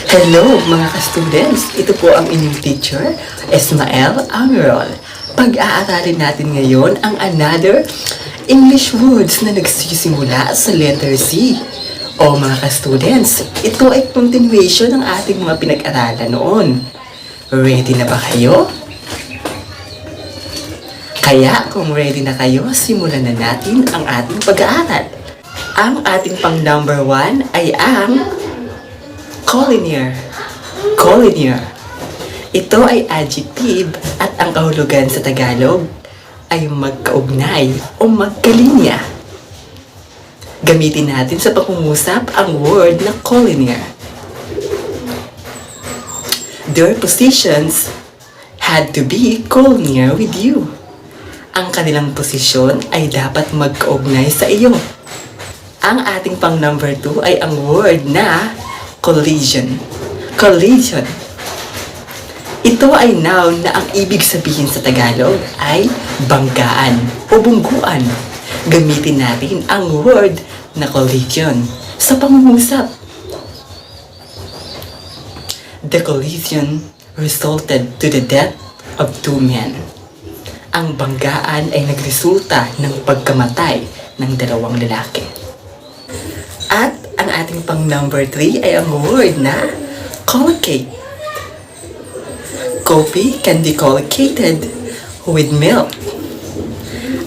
Hello mga ka-students! Ito po ang inyong teacher, ESMAIL AMIEROL. Pag-aaralin natin ngayon ang another English words na nagsisimula sa letter C. O mga ka-students, ito ay continuation ng ating mga pinag-aralan noon. Ready na ba kayo? Kaya kung ready na kayo, simulan na natin ang ating pag-aaral. Ang ating pang number 1 ay ang collinear. Collinear. Ito ay adjective at ang kahulugan sa Tagalog ay magkaugnay o magkalinya. Gamitin natin sa pangungusap ang word na collinear. Their positions had to be collinear with you. Ang kanilang posisyon ay dapat magkaugnay sa iyo. Ang ating pang number 2 ay ang word na collision. Collision. Ito ay noun na ang ibig sabihin sa Tagalog ay banggaan o bungguan. Gamitin natin ang word na collision sa pangungusap. The collision resulted to the death of 2 men. Ang banggaan ay nagresulta ng pagkamatay ng 2 lalaki. At ang ating pang number 3 ay ang word na collocate. Coffee can be collocated with milk.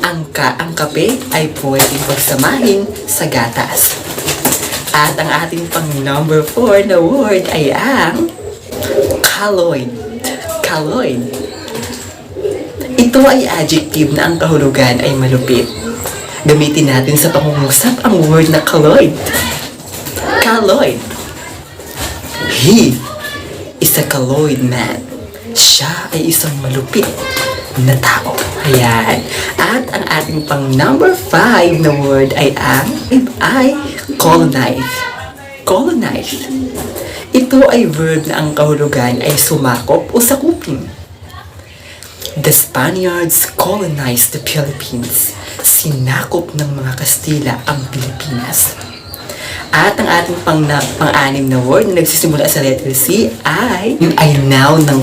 Ang kape ay pwedeng pagsamahin sa gatas. At ang ating pang number 4 na word ay ang colloid. Colloid. Ito ay adjective na ang kahulugan ay malupit. Gamitin natin sa pangungusap ang word na colloid. Colloid. He is a colloid man. Siya ay isang malupit na tao. Ayan. At ang ating pang number 5 na word ay colonize. Colonize. Ito ay verb na ang kahulugan ay sumakop o sakupin. The Spaniards colonized the Philippines. Sinakop ng mga Kastila ang Pilipinas. At ang ating pang-anim na word na nagsisimula sa letter C ay noun ng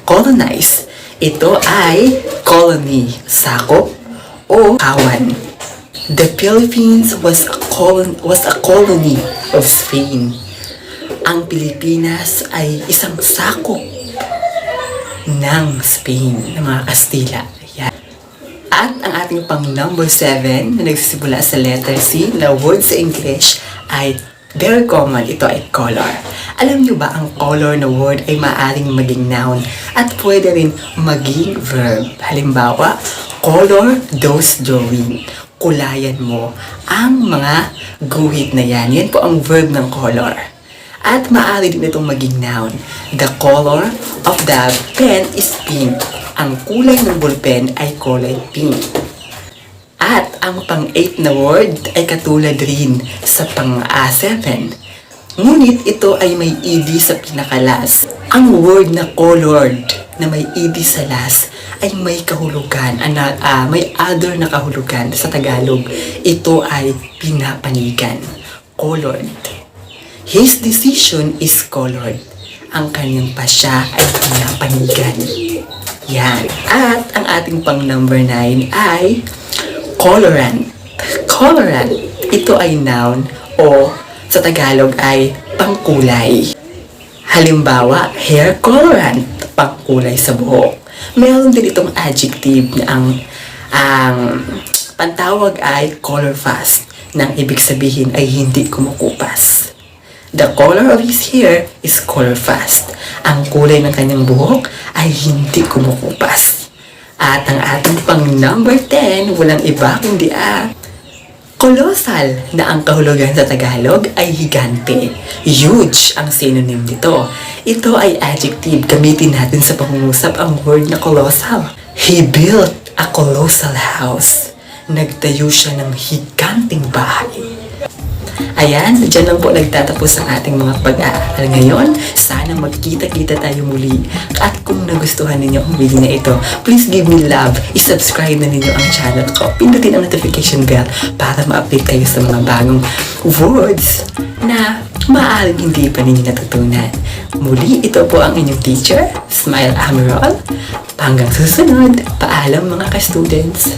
colonize. Ito ay colony, sakop o kawan. The Philippines was a colony of Spain. Ang Pilipinas ay isang sakop ng Spain, ng mga Kastila. Yan. At ang ating pang number 7 na nagsisimula sa letter C na word sa English ay very common. Ito ay color. Alam nyo ba ang color na word ay maaaring maging noun at pwede rin maging verb. Halimbawa, color those drawing. Kulayan mo ang mga guhit na yan. Yan po ang verb ng color. At maaari din itong maging noun. The color of the pen is pink. Ang kulay ng ballpen ay kulay pink. At ang pang-8 na word ay katulad rin sa pang-7. Ngunit ito ay may ed sa pinakalas. Ang word na colored na may ed sa last ay may kahulugan, may other na kahulugan sa Tagalog. Ito ay pinapanigan. Colored. His decision is colored. Ang kanyang pasya ay pinapanigan. Yan. At ang ating pang number 9 ay colorant. Colorant. Ito ay noun o sa Tagalog ay pangkulay. Halimbawa, hair colorant, pangkulay sa buhok. Meron din itong adjective na ang pantawag ay color fast, nang ibig sabihin ay hindi kumukupas. The color of his hair is color fast. Ang kulay ng kanyang buhok ay hindi kumukupas. At ang ating pang number 10, walang iba kundi colossal, na ang kahulugan sa Tagalog ay higante. Huge ang synonym nito. Ito ay adjective. Gamitin natin sa pangungusap ang word na colossal. He built a colossal house. Nagtayo siya ng higanting bahay. Ayan, dyan lang po nagtatapos ang ating mga pag-aaral ngayon. Sana magkita-kita tayo muli. At kung nagustuhan ninyo ang video na ito, please give me love. I-subscribe na ninyo ang channel ko. Pindutin ang notification bell para ma-update kayo sa mga bagong words na maaaring hindi pa ninyo natutunan. Muli, ito po ang inyong teacher, Esmail Amierol. Hanggang susunod, paalam mga ka-students.